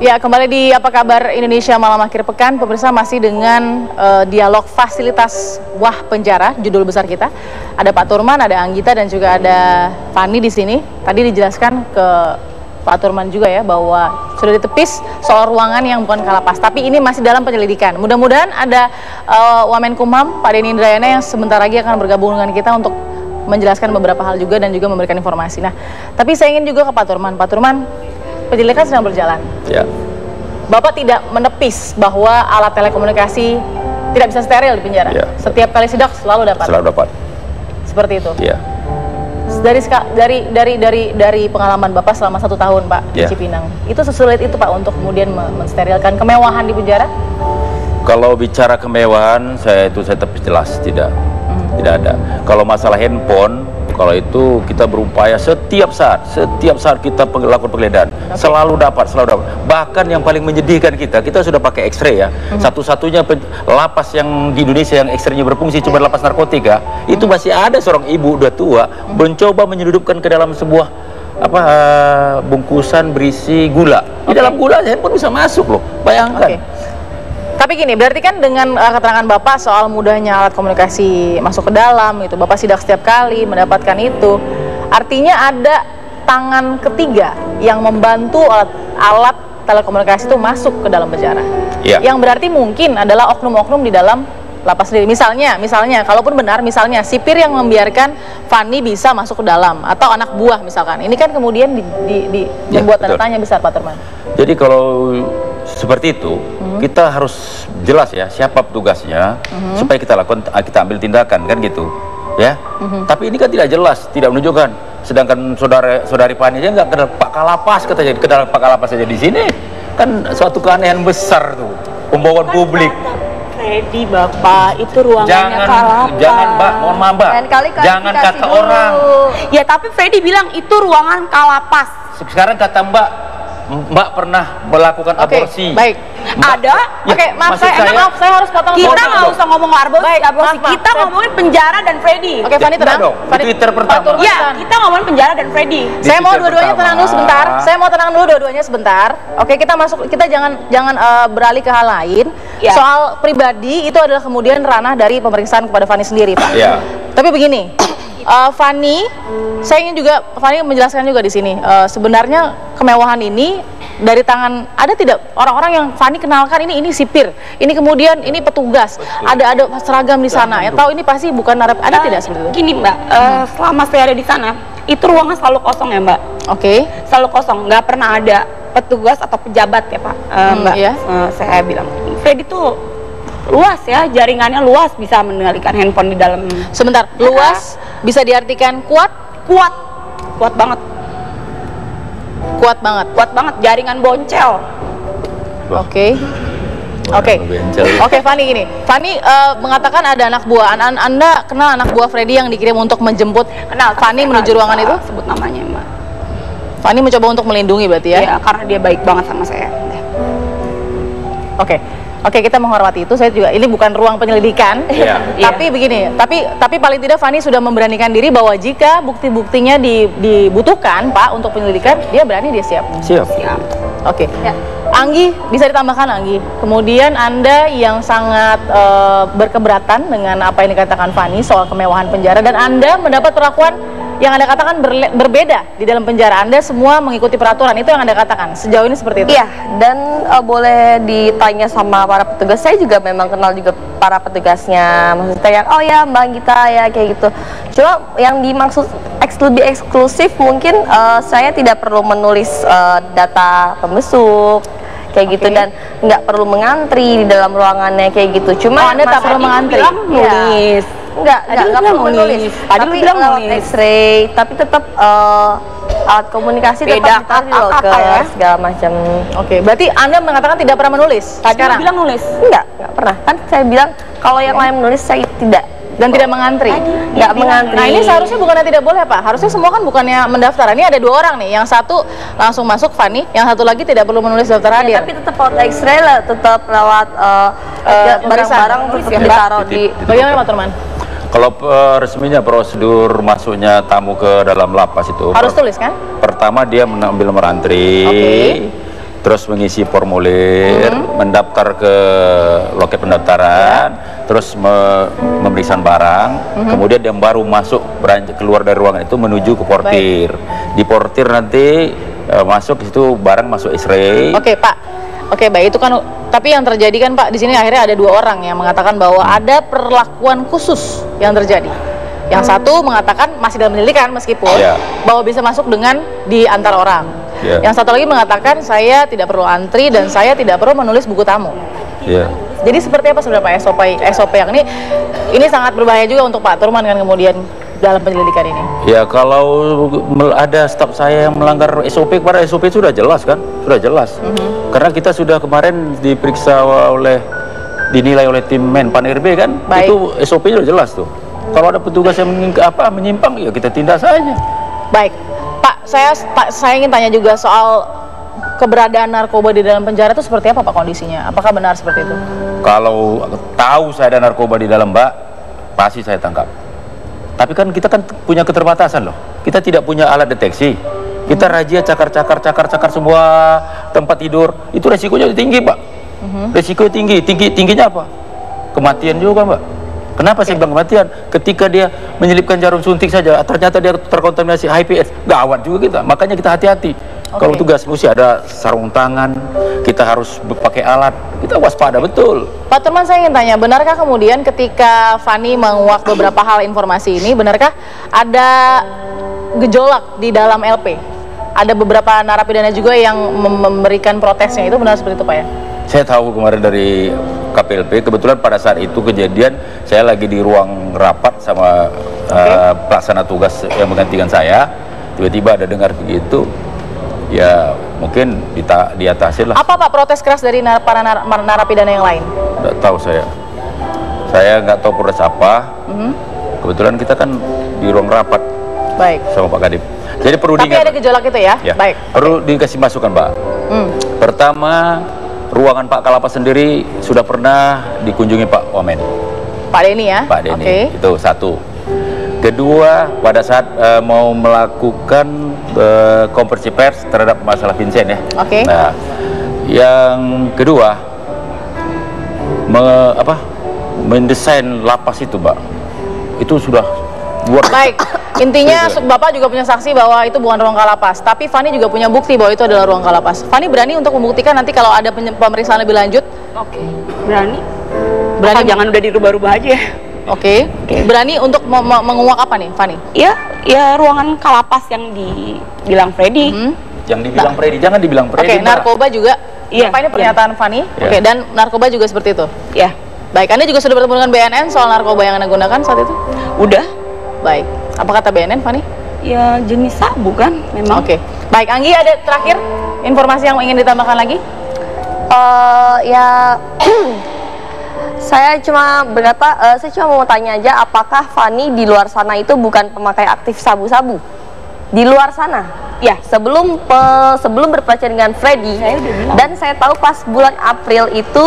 Ya, kembali di Apa Kabar Indonesia Malam Akhir Pekan, pemirsa masih dengan dialog fasilitas Wah Penjara, judul besar kita. Ada Pak Turman, ada Anggita, dan juga ada Fani di sini. Tadi dijelaskan ke Pak Turman juga ya, bahwa sudah ditepis soal ruangan yang bukan kalapas. Tapi ini masih dalam penyelidikan. Mudah-mudahan ada Wamenkumham, Pak Denny Indrayana, yang sebentar lagi akan bergabung dengan kita untuk menjelaskan beberapa hal juga dan juga memberikan informasi. Nah, tapi saya ingin juga ke Pak Turman. Pak Turman, penyelidikan sedang berjalan. Ya. Bapak tidak menepis bahwa alat telekomunikasi tidak bisa steril di penjara. Ya. Setiap kali sidak selalu dapat. Selalu dapat. Seperti itu. Ya. Dari pengalaman Bapak selama 1 tahun, Pak, di Cipinang, itu sesulit itu, Pak, untuk kemudian mensterilkan kemewahan di penjara? Kalau bicara kemewahan, saya tepis jelas tidak ada. Kalau masalah handphone, kalau itu kita berupaya setiap saat kita lakukan penggeledahan, selalu dapat. Bahkan yang paling menyedihkan, kita sudah pakai X-ray ya. Satu-satunya lapas yang di Indonesia yang X-ray-nya berfungsi cuma lapas narkotika. Itu masih ada seorang ibu udah tua mencoba menyeludupkan ke dalam sebuah bungkusan berisi gula. Di dalam gula handphone bisa masuk loh. Bayangkan. Tapi gini, berarti kan dengan keterangan Bapak soal mudahnya alat komunikasi masuk ke dalam, itu Bapak sidak setiap kali mendapatkan itu, artinya ada tangan ketiga yang membantu alat telekomunikasi itu masuk ke dalam penjara. Yang berarti mungkin adalah oknum-oknum di dalam lapas sendiri. Misalnya, kalaupun benar, misalnya sipir yang membiarkan Fani bisa masuk ke dalam, atau anak buah misalkan. Ini kan kemudian membuat tanda tanya besar, Pak Turman. Jadi kalau seperti itu, kita harus jelas ya siapa petugasnya, supaya kita ambil tindakan, kan gitu ya. Tapi ini kan tidak jelas, tidak menunjukkan. Sedangkan saudari Fani aja nggak ke Pak Kalapas, katanya ke dalam Pak Kalapas saja di sini, kan suatu keanehan besar tuh pembawaan publik. Freddy, Bapak, itu ruangannya Kalapas. Jangan, Mbak, mohon maaf, Mbak, jangan kata dulu orang. Ya, tapi Freddy bilang itu ruangan Kalapas. Sekarang kata Mbak pernah melakukan aborsi. Baik. Ada? Maaf, saya harus potong. Kita nggak usah ngomong aborsi. Kita ngomongin penjara dan Freddy. Fani tenang. Twitter pertama. Ya, kita ngomongin penjara dan Freddy. Saya mau dua-duanya tenang dulu sebentar. Dua-duanya sebentar. Oke, kita jangan beralih ke hal lain. Soal pribadi itu adalah kemudian ranah dari pemeriksaan kepada Fani sendiri, Pak. Tapi begini, Fani, saya ingin juga Fani menjelaskan juga di sini. Sebenarnya kemewahan ini dari tangan, ada tidak orang-orang yang Fani kenalkan ini sipir, ini kemudian ini petugas, ada seragam di sana, atau ini pasti bukan ada tidak seperti itu? Gini, Mbak, selama saya ada di sana, itu ruangan selalu kosong ya, Mbak. Selalu kosong, nggak pernah ada petugas atau pejabat ya, Pak. Mbak, saya bilang Freddy tuh luas ya, jaringannya luas, bisa mengendalikan handphone di dalam. Sebentar, luas bisa diartikan kuat banget. Kuat banget, jaringan boncel. Oke, Fani, gini. Fani mengatakan ada anak buah. Anda kenal anak buah Freddy yang dikirim untuk menjemput Fani menuju ruangan itu? Sebut namanya, Mbak. Fani mencoba untuk melindungi berarti ya? Iya, karena dia baik banget sama saya. Oke, kita menghormati itu. Saya juga, ini bukan ruang penyelidikan. Tapi begini, tapi paling tidak Fani sudah memberanikan diri bahwa jika bukti-buktinya dibutuhkan, Pak, untuk penyelidikan, dia berani, dia siap. Oke. Anggi, bisa ditambahkan, Anggi. Kemudian Anda yang sangat berkeberatan dengan apa yang dikatakan Fani soal kemewahan penjara, dan Anda mendapat perlakuan yang Anda katakan berbeda di dalam penjara. Anda semua mengikuti peraturan, itu yang Anda katakan. Sejauh ini seperti itu? Iya, dan boleh ditanya sama para petugas. Saya juga memang kenal juga para petugasnya. Maksudnya yang, oh ya Mbak Gita ya, kayak gitu. Cuma yang dimaksud lebih eksklusif mungkin saya tidak perlu menulis data pembesuk kayak gitu, dan nggak perlu mengantri di dalam ruangannya kayak gitu. Cuma Anda tak perlu mengantri? Nulis. Enggak perlu menulis. Tadi lu bilang lewat X-ray, tapi tetap alat komunikasi tetap ditaruh di loker segala macam. Berarti Anda mengatakan tidak pernah menulis? Tadi lu bilang nulis? Enggak pernah. Kan saya bilang kalau yang lain menulis, saya tidak. Dan tidak mengantri? Nggak mengantri. Nah, ini seharusnya bukannya tidak boleh, Pak? Harusnya semua kan bukannya mendaftar. Ini ada 2 orang nih, yang satu langsung masuk, Fani, yang satu lagi tidak perlu menulis daftar hadir. Tapi tetap lewat X-ray lah, tetap lewat barang-barang tetap ditaruh di. Bagaimana, Pak Turman? Kalau resminya prosedur masuknya tamu ke dalam lapas itu harus tulis kan? Pertama dia mengambil nomor antri, terus mengisi formulir, mendaftar ke loket pendaftaran, terus memeriksa barang, kemudian dia baru masuk keluar dari ruangan itu menuju ke portir. Di portir nanti masuk itu barang masuk X-ray. Oke Pak, oke baik, itu kan. Tapi yang terjadi kan Pak, di sini akhirnya ada 2 orang yang mengatakan bahwa ada perlakuan khusus yang terjadi. Yang satu mengatakan masih dalam penyelidikan meskipun bahwa bisa masuk dengan di antar orang. Yang satu lagi mengatakan saya tidak perlu antri dan saya tidak perlu menulis buku tamu. Jadi seperti apa sebenarnya Pak SOP yang ini sangat berbahaya juga untuk Pak Turman kan kemudian dalam penyelidikan ini. Ya kalau ada staf saya yang melanggar SOP, kepada SOP sudah jelas kan, sudah jelas. Karena kita sudah kemarin diperiksa dinilai oleh tim Menpan RB kan, itu SOP sudah jelas tuh. Kalau ada petugas yang menyimpang ya kita tindak saja. Baik. Pak, saya ingin tanya juga soal keberadaan narkoba di dalam penjara itu seperti apa Pak kondisinya? Apakah benar seperti itu? Kalau tahu saya ada narkoba di dalam Mbak, pasti saya tangkap. Tapi kan kita kan punya keterbatasan loh. Kita tidak punya alat deteksi. Kita razia cakar semua tempat tidur. Itu resikonya tinggi Pak. Resikonya tingginya apa? Kematian juga Mbak. Kenapa saya bilang kematian? Ketika dia menyelipkan jarum suntik saja, ternyata dia terkontaminasi HIPS, gawat juga kita. Makanya kita hati-hati. Kalau tugas mesti ada sarung tangan, kita harus pakai alat, kita waspada betul. Pak Turman, saya ingin tanya, benarkah kemudian ketika Fani menguak beberapa hal informasi ini, benarkah ada gejolak di dalam LP? Ada beberapa narapidana juga yang memberikan protesnya, itu benar seperti itu Pak ya? Saya tahu kemarin dari KPLP, kebetulan pada saat itu kejadian saya lagi di ruang rapat sama pelaksana tugas yang menggantikan saya, tiba-tiba ada dengar begitu, ya mungkin diatasin lah. Apa Pak protes keras dari para narapidana yang lain? Nggak tahu saya nggak tahu protes apa. Kebetulan kita kan di ruang rapat sama Pak Kadip. Jadi perlu Tapi ada gejolak itu ya? Baik. Perlu dikasih masukan Pak. Pertama, ruangan Pak Kalapas sendiri sudah pernah dikunjungi Pak Wamen. Pak Denny ya? Pak Denny, itu satu. Kedua, pada saat mau melakukan konversi pers terhadap masalah Vincent ya. Nah, yang kedua, mendesain lapas itu Mbak, itu sudah luar biasa. Baik, intinya Bapak juga punya saksi bahwa itu bukan ruang kalapas, tapi Fani juga punya bukti bahwa itu adalah ruang kalapas. Fani berani untuk membuktikan nanti kalau ada pemeriksaan lebih lanjut? Berani. Jangan udah dirubah-rubah aja. Berani untuk menguak apa nih, Fani? Ya ruangan kalapas yang dibilang Freddy. Yang dibilang Freddy, jangan dibilang Freddy. Narkoba juga. Apa ini pernyataan Fani? Dan narkoba juga seperti itu. Baik, Anda juga sudah bertemu dengan BNN soal narkoba yang Anda gunakan saat itu? Udah. Baik, apa kata BNN, Fani? Ya jenis sabu kan, memang. Baik, Anggi ada terakhir informasi yang ingin ditambahkan lagi? Saya cuma mau tanya aja, apakah Fani di luar sana itu bukan pemakai aktif sabu-sabu? Di luar sana? Ya, sebelum berpacaran dengan Freddy, dan saya tahu pas bulan April itu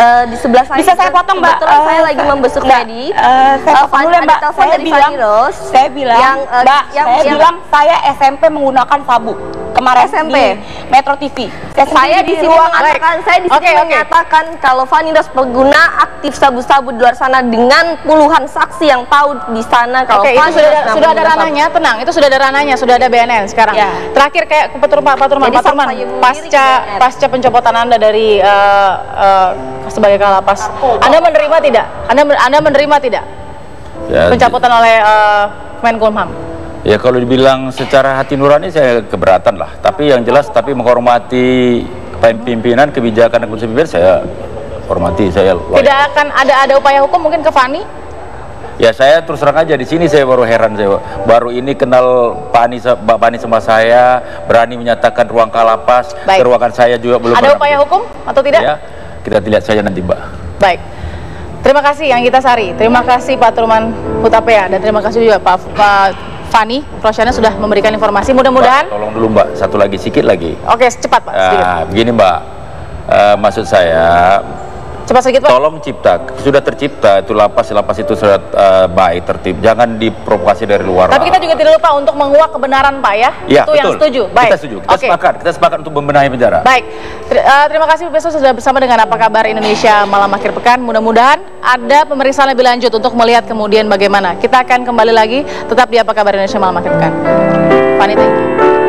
di sebelah saya. Bisa saya potong Mbak? Saya lagi membesuk Freddy. Saya potong dulu ya Mbak. Saya bilang, saya SMP menggunakan sabu. Kemarin SMP di Metro TV. Saya di sini menyatakan kalau Fani das pengguna aktif sabu-sabu di luar sana dengan puluhan saksi yang tahu di sana kalau Fani sudah ada ranahnya, tenang, itu sudah ada ranahnya, sudah ada BNN sekarang. Terakhir kayak Pak Turman, pasca pencopotan Anda dari sebagai kalapas, Anda menerima tidak? Anda menerima tidak? Pencabutan oleh Menkumham. Ya kalau dibilang secara hati nurani saya keberatan lah. Tapi yang jelas, tapi menghormati pimpinan kebijakan dan pimpinan saya hormati. Tidak akan ada upaya hukum mungkin ke Fani? Ya saya terus terang aja di sini saya baru heran, saya baru ini kenal Mbak Fani sama saya, berani menyatakan ruang kalapas, ke ruangan saya juga belum. Ada upaya hukum atau tidak? Ya, kita lihat saja nanti Mbak. Baik. Terima kasih Anggita Sari, terima kasih Pak Turman Hutapea, dan terima kasih juga Pak Fani Rosyana sudah memberikan informasi. Mudah-mudahan. Tolong dulu Mbak, satu lagi, sedikit lagi. Oke, cepat Pak. Begini Mbak, maksud saya Cepat sedikit, Pak. Tolong cipta, sudah tercipta itu lapas itu sudah baik, tertib. Jangan diprovokasi dari luar. Tapi kita juga tidak lupa untuk menguak kebenaran, Pak ya. Ya, itu betul. Yang setuju. Baik. Kita setuju. Kita sepakat untuk membenahi penjara. Baik. Terima kasih besok sudah bersama dengan Apa Kabar Indonesia Malam Akhir Pekan. Mudah-mudahan ada pemeriksaan lebih lanjut untuk melihat kemudian bagaimana. Kita akan kembali lagi tetap di Apa Kabar Indonesia Malam Akhir Pekan. Fani, thank you.